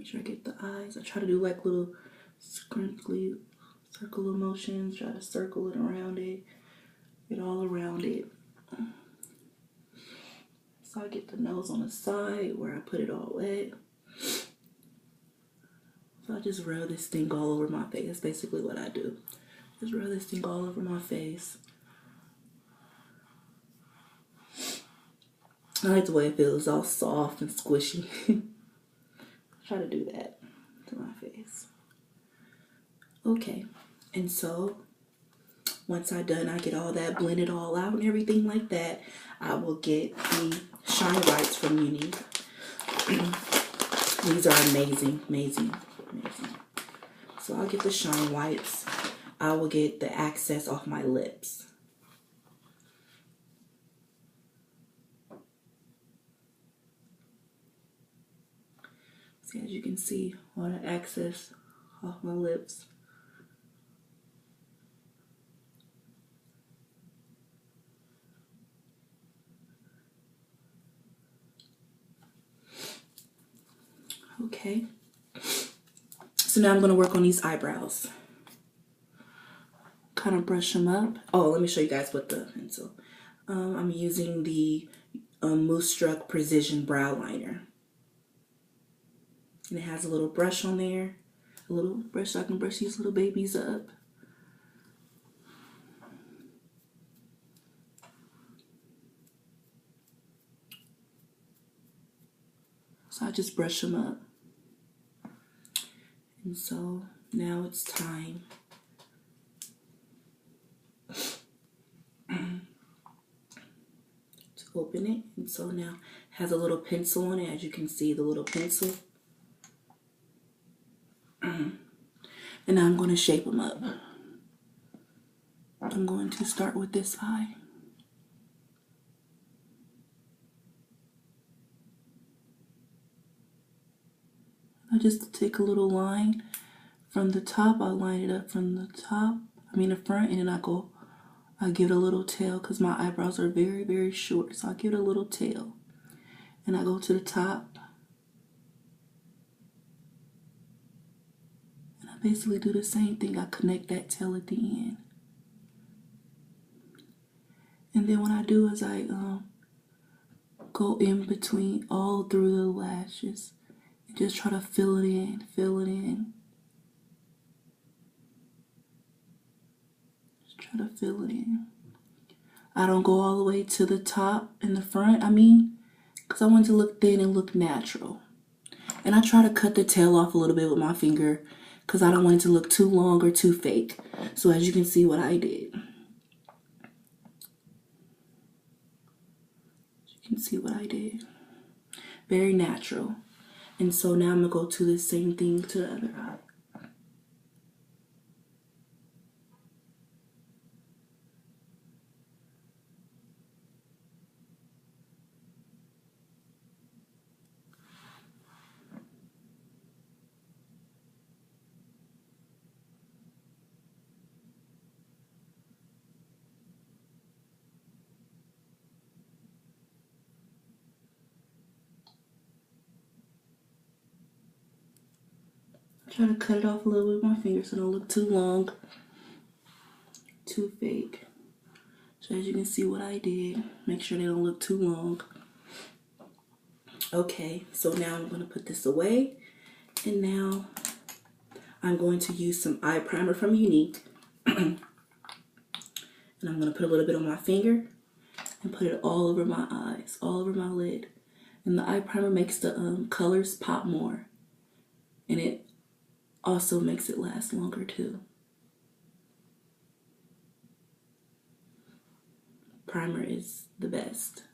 Make sure I get the eyes. I try to do like little scrinkly circular motions. Try to circle it around it. Get all around it. So I get the nose on the side where I put it all wet. So I just rub this thing all over my face. That's basically what I do. Just rub this thing all over my face. I like the way it feels, all soft and squishy. Try to do that to my face. Okay, and so once I'm done, I get all that blended all out and everything like that, I will get the Shine Whites from Younique. These are amazing, amazing, amazing. So I'll get the Shine Whites. I will get the access off my lips. See, as you can see, all the access off my lips. Okay. So now I'm going to work on these eyebrows. Kind of brush them up. Oh, let me show you guys what the pencil. I'm using the Moonstruck Precision Brow Liner. And it has a little brush on there. A little brush so I can brush these little babies up. So I just brush them up. And so now it's time to open it. And so now it has a little pencil on it. As you can see, the little pencil. And now I'm going to shape them up. I'm going to start with this eye. I just take a little line from the top. I'll line it up from the top, the front, and then I give it a little tail because my eyebrows are very, very short. So I give it a little tail. And I go to the top. And I basically do the same thing. I connect that tail at the end. And then what I do is I go in between all through the lashes. And just try to fill it in, fill it in. Just try to fill it in. I don't go all the way to the top in the front, because I want it to look thin and look natural. And I try to cut the tail off a little bit with my finger because I don't want it to look too long or too fake. So as you can see what I did. You can see what I did. Very natural. And so now I'm going to go to the same thing to the other eye. Try to cut it off a little bit with my finger so it don't look too long, too fake. So as you can see what I did, make sure they don't look too long. Okay, so now I'm going to put this away. And now I'm going to use some eye primer from Younique. And I'm going to put a little bit on my finger and put it all over my eyes, all over my lid. And the eye primer makes the colors pop more. And it also makes it last longer too. Primer is the best.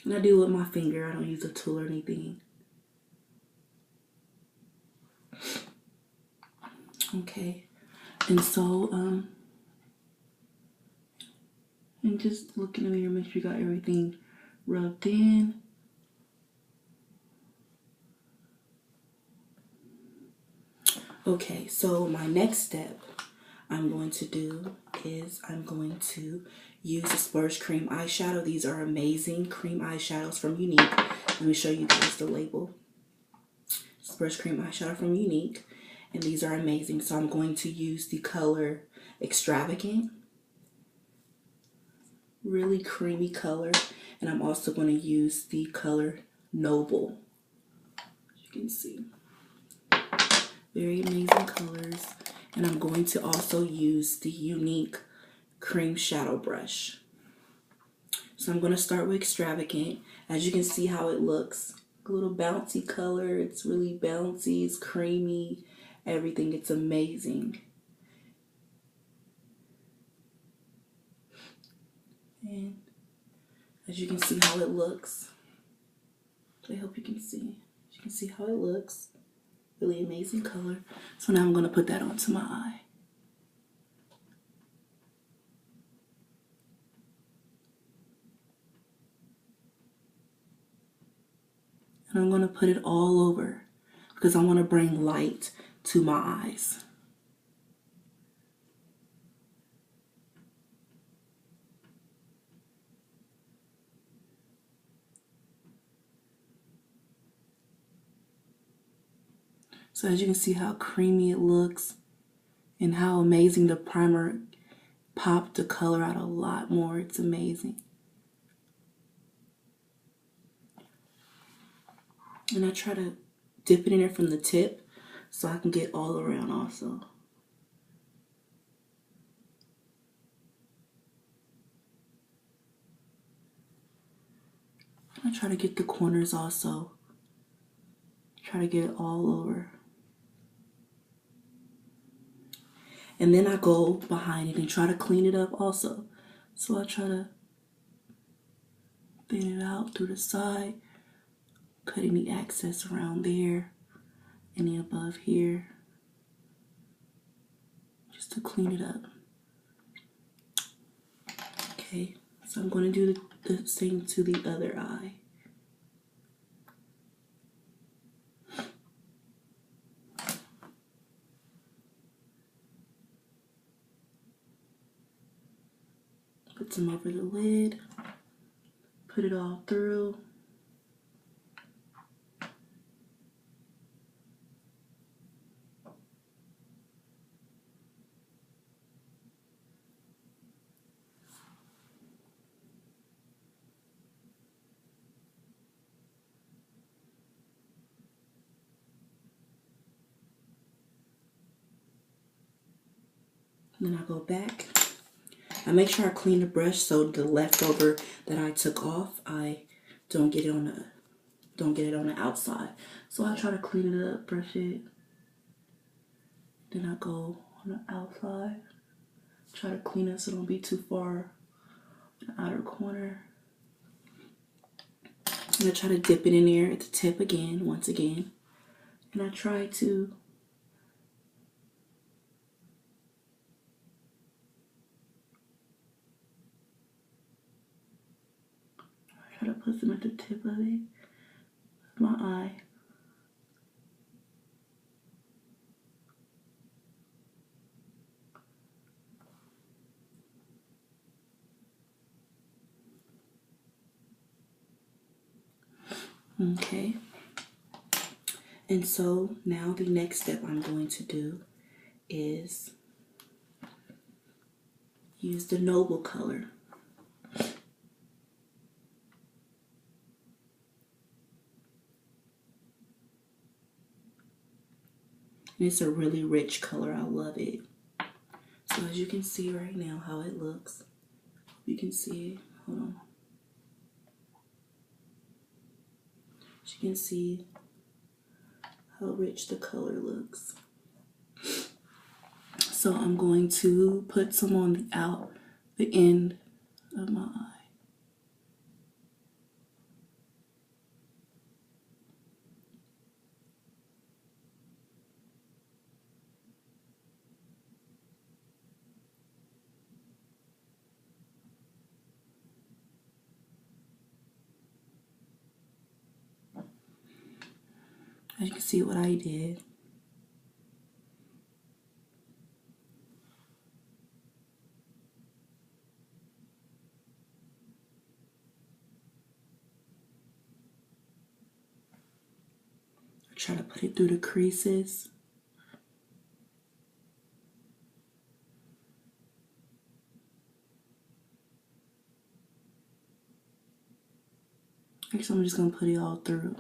And I do it with my finger. I don't use a tool or anything. Okay. And so, and just look in the mirror, make sure you got everything rubbed in. Okay, so my next step I'm going to do is I'm going to use the Splurge cream eyeshadow. These are amazing cream eyeshadows from Younique. Let me show you guys the label. Splurge cream eyeshadow from Younique, and these are amazing. So I'm going to use the color Extravagant, really creamy color, and I'm also going to use the color Noble. As you can see, very amazing colors. And I'm going to also use the Younique cream shadow brush. So I'm going to start with Extravagant. As you can see how it looks, a little bouncy color. It's really bouncy, it's creamy, everything. It's amazing. And as you can see how it looks, I hope you can see. You can see how it looks. Really amazing color. So now I'm going to put that onto my eye. And I'm going to put it all over because I want to bring light to my eyes. So as you can see how creamy it looks and how amazing the primer popped the color out a lot more. It's amazing. And I try to dip it in there from the tip so I can get all around also. I try to get the corners also. Try to get it all over. And then I go behind it and try to clean it up also. So I try to thin it out through the side, cut any excess around there, any above here, just to clean it up. Okay, so I'm going to do the same to the other eye. Put some over the lid, put it all through. And then I go back. I make sure I clean the brush so the leftover that I took off, I don't get it on the outside. So I try to clean it up, brush it. Then I go on the outside. Try to clean it so it don't be too far in the outer corner. And I try to dip it in there at the tip again, once again. And I try to put some at the tip of it, my eye. Okay. And so now the next step I'm going to do is use the Noble color. And it's a really rich color. I love it. So as you can see right now how it looks. You can see it. Hold on. As you can see how rich the color looks. So I'm going to put some on the end of my eye. As you can see what I did. Try to put it through the creases. Actually, I'm just going to put it all through.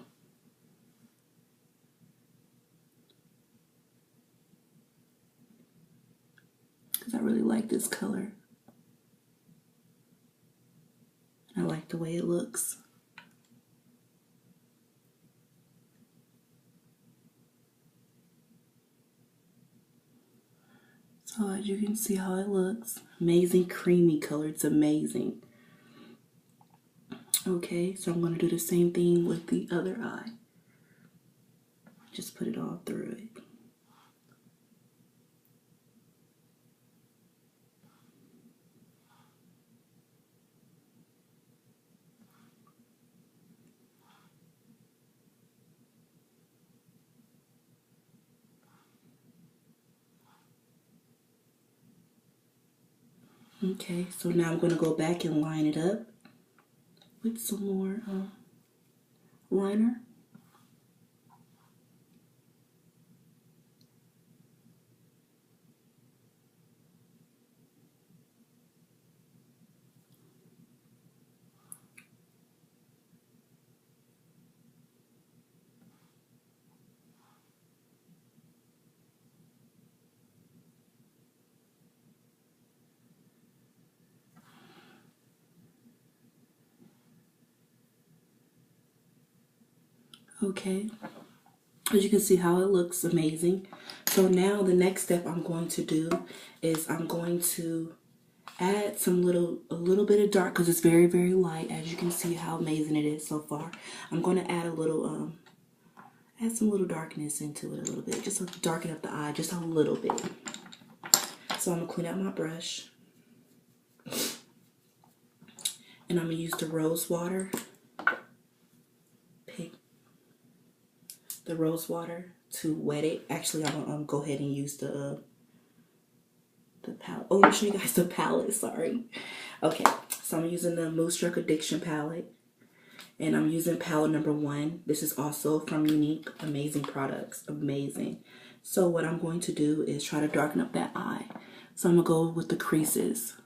Because I really like this color. I like the way it looks. So as you can see how it looks. Amazing creamy color. It's amazing. Okay, so I'm going to do the same thing with the other eye. Just put it all through it. Okay, so now I'm going to go back and line it up with some more liner. Okay, as you can see how it looks amazing. So now the next step I'm going to do is I'm going to add a little bit of dark, because it's very, very light. As you can see how amazing it is so far. I'm going to add a little, add some little darkness into it a little bit, just to darken up the eye just a little bit. So I'm going to clean out my brush. And I'm going to use the rose water. Pick the rose water to wet it. Actually, I'm going to go ahead and use the palette. Oh, I'll show you guys the palette, sorry. Okay, so I'm using the Moonstruck Addiction palette. And I'm using palette number 1. This is also from Younique. Amazing products, amazing. So what I'm going to do is try to darken up that eye. So I'm going to go with the creases.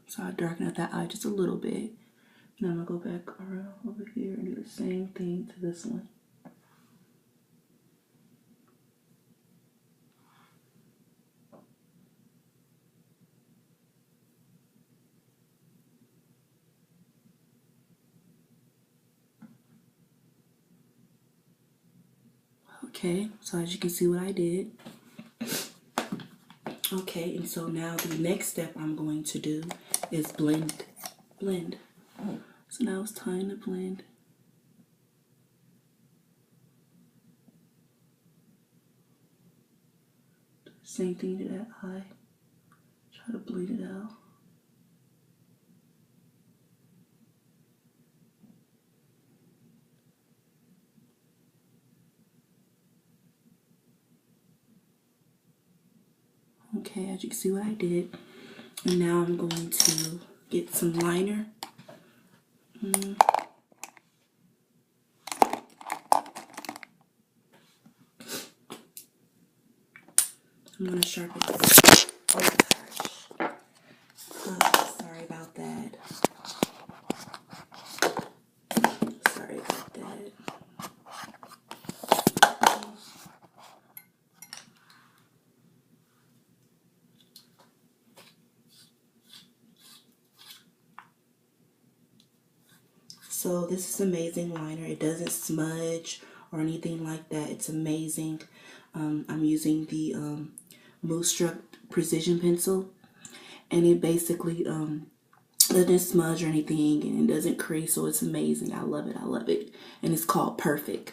So I darken up that eye just a little bit. Now I'm going to go back around over here and do the same thing to this one. Okay, so as you can see what I did. Okay, and so now the next step I'm going to do is blend. So now it's time to blend. Same thing to that eye. Try to bleed it out. Okay, as you can see what I did. And now I'm going to get some liner. I'm going to sharpen this. Oh gosh. Oh, sorry about that. Sorry about that. So this is amazing liner. It doesn't smudge or anything like that. It's amazing. I'm using the Moonstruck Precision Pencil, and it basically doesn't smudge or anything, and it doesn't crease, so it's amazing. I love it. I love it. And it's called Perfect.